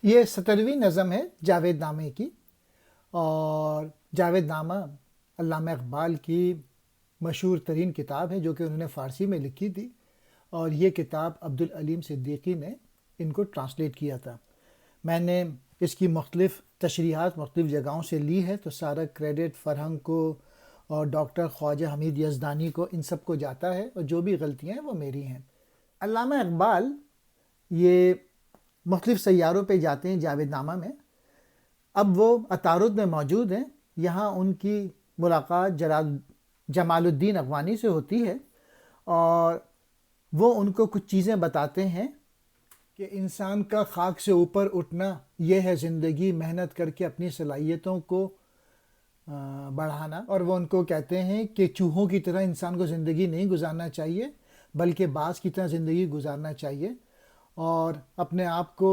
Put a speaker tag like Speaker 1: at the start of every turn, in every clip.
Speaker 1: یہ 17ویں نظم ہے جاوید نامے کی، اور جاوید نامہ علامہ اقبال کی مشہور ترین کتاب ہے جو کہ انہوں نے فارسی میں لکھی تھی، اور یہ کتاب عبدالعلیم صدیقی نے ان کو ٹرانسلیٹ کیا تھا۔ میں نے اس کی مختلف تشریحات مختلف جگہوں سے لی ہے، تو سارا کریڈٹ فرہنگ کو اور ڈاکٹر خواجہ حمید یزدانی کو، ان سب کو جاتا ہے، اور جو بھی غلطیاں ہیں وہ میری ہیں۔ علامہ اقبال یہ مختلف سیاروں پہ جاتے ہیں جاوید نامہ میں۔ اب وہ عطارد میں موجود ہیں، یہاں ان کی ملاقات جمال الدین اغوانی سے ہوتی ہے، اور وہ ان کو کچھ چیزیں بتاتے ہیں کہ انسان کا خاک سے اوپر اٹھنا یہ ہے زندگی، محنت کر کے اپنی صلاحیتوں کو بڑھانا، اور وہ ان کو کہتے ہیں کہ چوہوں کی طرح انسان کو زندگی نہیں گزارنا چاہیے بلکہ باز کی طرح زندگی گزارنا چاہیے، اور اپنے آپ کو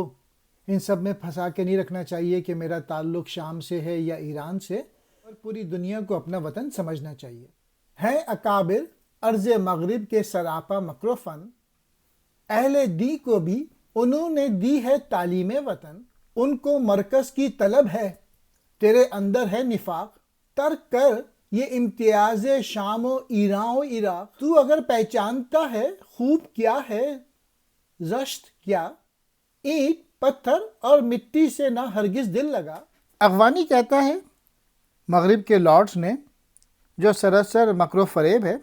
Speaker 1: ان سب میں پھنسا کے نہیں رکھنا چاہیے کہ میرا تعلق شام سے ہے یا ایران سے، اور پوری دنیا کو اپنا وطن سمجھنا چاہیے۔ ہیں اکابر ارض مغرب کے سراپا مکر و فن، اہل دی کو بھی انہوں نے دی ہے تعلیم وطن، ان کو مرکز کی طلب ہے، تیرے اندر ہے نفاق، ترک کر یہ امتیاز شام و ایران و عراق، تو اگر پہچانتا ہے خوب کیا ہے زشت کیا، اینٹ پتھر اور مٹی سے نہ ہرگز دل لگا۔ اغوانی کہتا ہے مغرب کے لارڈز نے جو سراسر مکر و فریب ہے،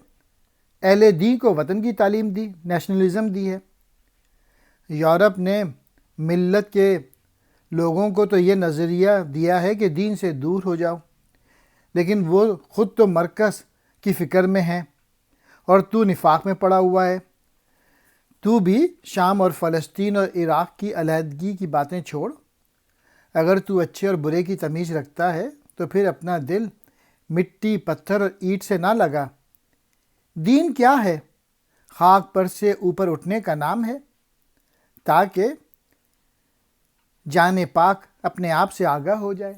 Speaker 1: اہل دین کو وطن کی تعلیم دی، نیشنلزم دی ہے۔ یورپ نے ملت کے لوگوں کو تو یہ نظریہ دیا ہے کہ دین سے دور ہو جاؤ، لیکن وہ خود تو مرکز کی فکر میں ہیں، اور تو نفاق میں پڑا ہوا ہے۔ تو بھی شام اور فلسطین اور عراق کی علیحدگی کی باتیں چھوڑ، اگر تو اچھے اور برے کی تمیز رکھتا ہے تو پھر اپنا دل مٹی پتھر اور اینٹ سے نہ لگا۔ دین کیا ہے؟ خاک پر سے اوپر اٹھنے کا نام ہے، تاکہ جان پاک اپنے آپ سے آگاہ ہو جائے۔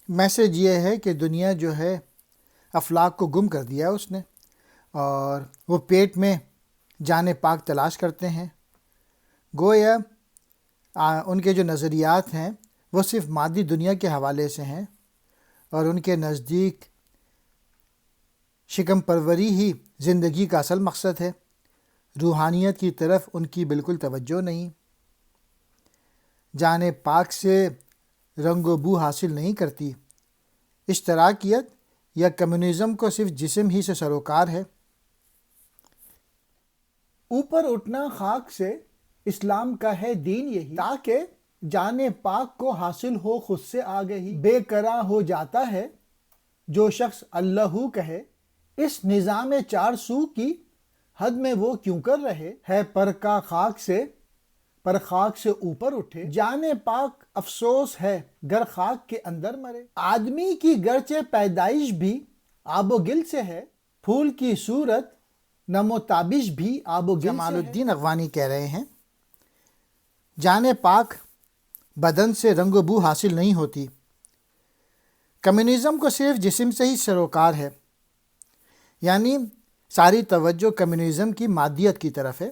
Speaker 1: میسج یہ ہے کہ دنیا جو ہے افلاک کو گم کر دیا اس نے، اور وہ پیٹ میں جان پاک تلاش کرتے ہیں۔ گویا ان کے جو نظریات ہیں وہ صرف مادی دنیا کے حوالے سے ہیں، اور ان کے نزدیک شکم پروری ہی زندگی کا اصل مقصد ہے، روحانیت کی طرف ان کی بالکل توجہ نہیں۔ جان پاک سے رنگ و بو حاصل نہیں کرتی، اشتراکیت یا کمیونزم کو صرف جسم ہی سے سروکار ہے۔ اوپر اٹھنا خاک سے اسلام کا ہے دین یہی، تاکہ جان پاک کو حاصل ہو خود سے آگہی، بے قرار ہو جاتا ہے جو شخص اللہ کہے، اس نظام چار سو کی حد میں وہ کیوں کر رہے، ہے پر کا خاک سے پر خاک سے اوپر اٹھے، جان پاک افسوس ہے گر خاک کے اندر مرے۔ آدمی کی گرچہ پیدائش بھی آب و گل سے ہے، پھول کی صورت نم و تابش بھی آب و گل سے ہے۔ جمال الدین اغوانی کہہ رہے ہیں جان پاک بدن سے رنگ و بو حاصل نہیں ہوتی، کمیونزم کو صرف جسم سے ہی سروکار ہے، یعنی ساری توجہ کمیونزم کی مادیت کی طرف ہے۔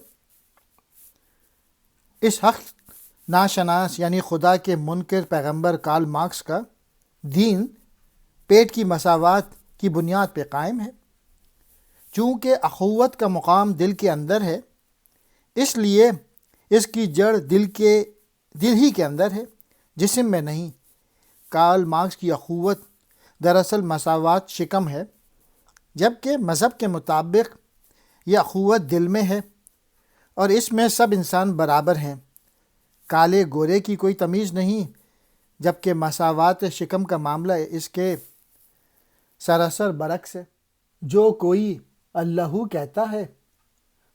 Speaker 1: اس حق ناشناس یعنی خدا کے منکر پیغمبر کارل مارکس کا دین پیٹ کی مساوات کی بنیاد پہ قائم ہے۔ چونکہ اخوت کا مقام دل کے اندر ہے، اس لیے اس کی جڑ دل ہی کے اندر ہے، جسم میں نہیں۔ کارل مارکس کی اخوت دراصل مساوات شکم ہے، جبکہ مذہب کے مطابق یہ اخوت دل میں ہے، اور اس میں سب انسان برابر ہیں، کالے گورے کی کوئی تمیز نہیں، جبکہ مساوات شکم کا معاملہ اس کے سراسر برعکس ہے۔ جو کوئی اللہ کہتا ہے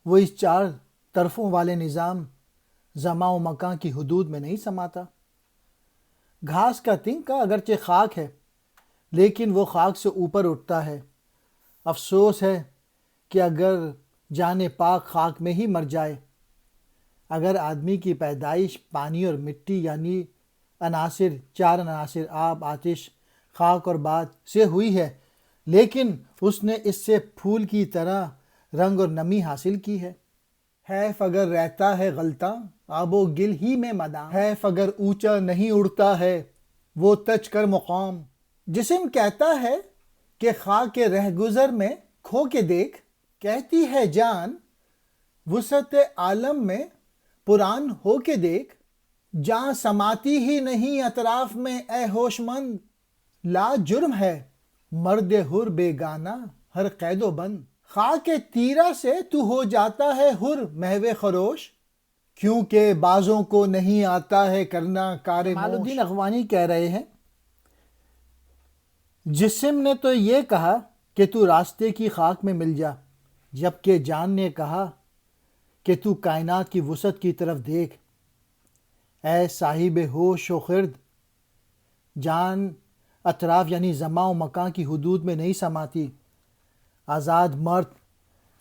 Speaker 1: وہ اس چار طرفوں والے نظام زمان و مکان کی حدود میں نہیں سماتا۔ گھاس کا تنکا اگرچہ خاک ہے لیکن وہ خاک سے اوپر اٹھتا ہے۔ افسوس ہے کہ اگر جان پاک خاک میں ہی مر جائے۔ اگر آدمی کی پیدائش پانی اور مٹی یعنی چار عناصر آب، آتش، خاک اور باد سے ہوئی ہے، لیکن اس نے اس سے پھول کی طرح رنگ اور نمی حاصل کی ہے۔ حیف اگر رہتا ہے غلطاں آب و گل ہی میں مدام، حیف اگر اونچا نہیں اڑتا ہے وہ تج کر مقام۔ جسم کہتا ہے کہ خاک رہ گزر میں کھو کے دیکھ، کہتی ہے جان وسعت عالم میں پران ہو کے دیکھ، جاں سماتی ہی نہیں اطراف میں اے ہوش مند، لا جرم ہے مرد حر بیگانہ ہر قید و بند، خاک تیرا سے تو ہو جاتا ہے حر محو خروش، کیونکہ بعضوں کو نہیں آتا ہے کرنا کار موش۔ جمال الدین اخوانی کہہ رہے ہیں جسم نے تو یہ کہا کہ تو راستے کی خاک میں مل جا، جبکہ جان نے کہا کہ تو کائنات کی وسعت کی طرف دیکھ، اے صاحب ہوش و خرد، جان اطراف یعنی زمان و مکان کی حدود میں نہیں سماتی، آزاد مرد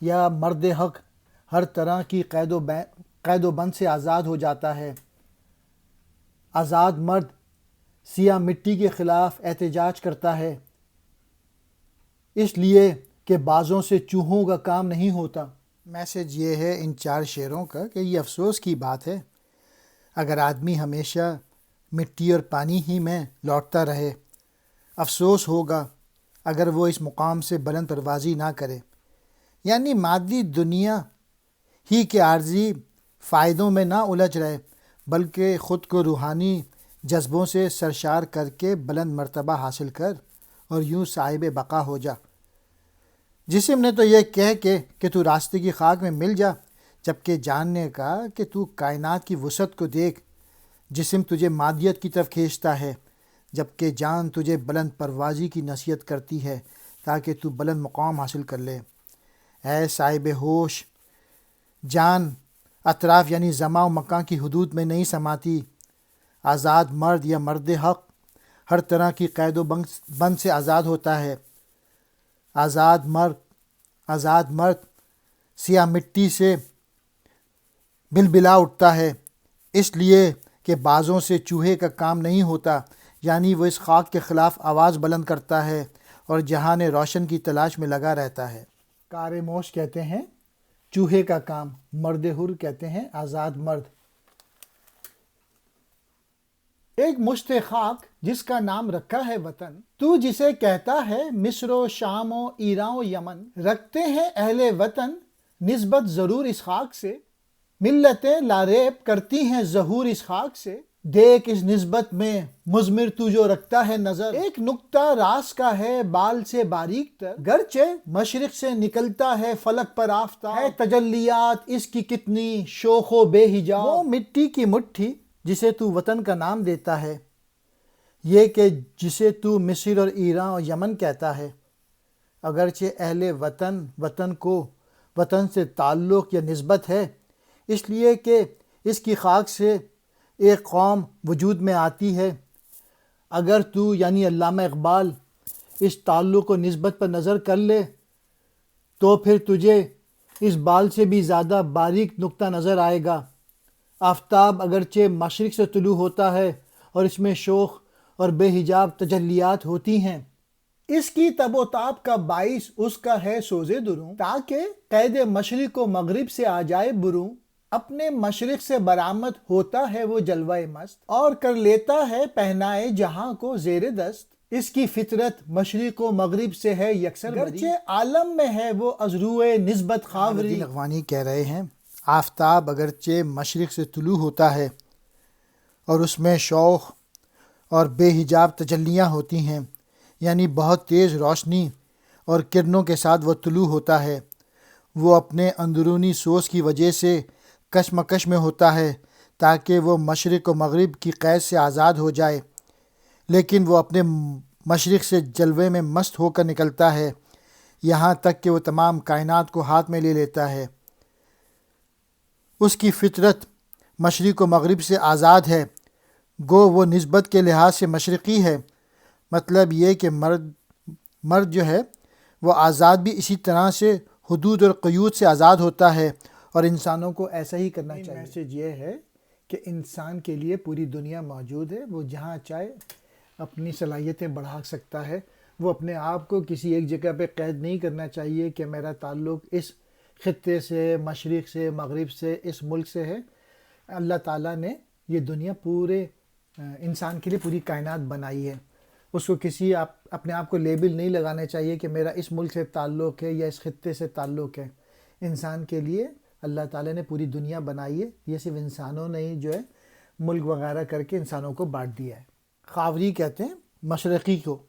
Speaker 1: یا مرد حق ہر طرح کی قید و بند سے آزاد ہو جاتا ہے۔ آزاد مرد سیاہ مٹی کے خلاف احتجاج کرتا ہے، اس لیے کہ بعضوں سے چوہوں کا کام نہیں ہوتا۔ میسج یہ ہے ان 4 شعروں کا کہ یہ افسوس کی بات ہے اگر آدمی ہمیشہ مٹی اور پانی ہی میں لوٹتا رہے، افسوس ہوگا اگر وہ اس مقام سے بلند پروازی نہ کرے، یعنی مادی دنیا ہی کے عارضی فائدوں میں نہ الجھ رہے بلکہ خود کو روحانی جذبوں سے سرشار کر کے بلند مرتبہ حاصل کر اور یوں صاحب بقا ہو جا۔ جسم نے تو یہ کہہ کے کہ تو راستے کی خاک میں مل جا، جبکہ جان نے کہا کہ تو کائنات کی وسعت کو دیکھ، جسم تجھے مادیت کی طرف کھینچتا ہے جبکہ جان تجھے بلند پروازی کی نصیحت کرتی ہے تاکہ تو بلند مقام حاصل کر لے۔ اے صاحب ہوش، جان اطراف یعنی زمان و مکان کی حدود میں نہیں سماتی، آزاد مرد یا مرد حق ہر طرح کی قید و بند سے آزاد ہوتا ہے۔ آزاد مرد سیاہ مٹی سے بلبلا اٹھتا ہے، اس لیے کہ بعضوں سے چوہے کا کام نہیں ہوتا، یعنی وہ اس خاک کے خلاف آواز بلند کرتا ہے اور جہان روشن کی تلاش میں لگا رہتا ہے۔ کار موش کہتے ہیں چوہے کا کام، مرد حر کہتے ہیں آزاد مرد۔ ایک مشت خاک جس کا نام رکھا ہے وطن، تو جسے کہتا ہے مصر و شام و ایران و یمن، رکھتے ہیں اہل وطن نسبت ضرور اس خاک سے، ملتیں لاریب کرتی ہیں ظہور اس خاک سے، دیکھ اس نسبت میں مضمر تو جو رکھتا ہے نظر، ایک نقطہ راس کا ہے بال سے باریک تر، گرچہ مشرق سے نکلتا ہے فلک پر آفتاب، ہے تجلیات اس کی کتنی شوخ و بے حجاب، وہ مٹی کی مٹھی جسے تو وطن کا نام دیتا ہے، یہ کہ جسے تو مصر اور ایران اور یمن کہتا ہے، اگرچہ اہل وطن کو وطن سے تعلق یا نسبت ہے، اس لیے کہ اس کی خاک سے ایک قوم وجود میں آتی ہے۔ اگر تو یعنی علامہ اقبال اس تعلق و نسبت پر نظر کر لے تو پھر تجھے اس بال سے بھی زیادہ باریک نقطہ نظر آئے گا۔ آفتاب اگرچہ مشرق سے طلوع ہوتا ہے اور اس میں شوخ اور بے حجاب تجلیات ہوتی ہیں، اس کی تب و تاب کا باعث اس کا ہے سوز دروں، تاکہ قید مشرق و مغرب سے آ جائے بروں، اپنے مشرق سے برآمد ہوتا ہے وہ جلوہ مست، اور کر لیتا ہے پہنائے جہاں کو زیر دست، اس کی فطرت مشرق و مغرب سے ہے یکسر بری، گرچہ عالم میں ہے وہ از روئے نسبت خاوری۔ اخوانی کہہ رہے ہیں آفتاب اگرچہ مشرق سے طلوع ہوتا ہے اور اس میں شوق اور بے حجاب تجلیاں ہوتی ہیں، یعنی بہت تیز روشنی اور کرنوں کے ساتھ وہ طلوع ہوتا ہے، وہ اپنے اندرونی سوز کی وجہ سے کشمکش میں ہوتا ہے تاکہ وہ مشرق و مغرب کی قید سے آزاد ہو جائے، لیکن وہ اپنے مشرق سے جلوے میں مست ہو کر نکلتا ہے یہاں تک کہ وہ تمام کائنات کو ہاتھ میں لے لیتا ہے۔ اس کی فطرت مشرق و مغرب سے آزاد ہے، گو وہ نسبت کے لحاظ سے مشرقی ہے، مطلب یہ کہ مرد جو ہے وہ آزاد بھی اسی طرح سے حدود اور قیود سے آزاد ہوتا ہے، اور انسانوں کو ایسا ہی کرنا چاہیے۔ میسج یہ ہے کہ انسان کے لیے پوری دنیا موجود ہے، وہ جہاں چاہے اپنی صلاحیتیں بڑھا سکتا ہے، وہ اپنے آپ کو کسی ایک جگہ پہ قید نہیں کرنا چاہیے کہ میرا تعلق اس خطے سے، مشرق سے، مغرب سے، اس ملک سے ہے۔ اللہ تعالیٰ نے یہ دنیا پورے انسان کے لیے پوری کائنات بنائی ہے۔ اس کو کسی اپنے آپ کو لیبل نہیں لگانا چاہیے کہ میرا اس ملک سے تعلق ہے یا اس خطے سے تعلق ہے۔ انسان کے لیے اللہ تعالیٰ نے پوری دنیا بنائی ہے، یہ صرف انسانوں نے ہی جو ہے ملک وغیرہ کر کے انسانوں کو بانٹ دیا ہے۔ خاوری کہتے ہیں مشرقی کو،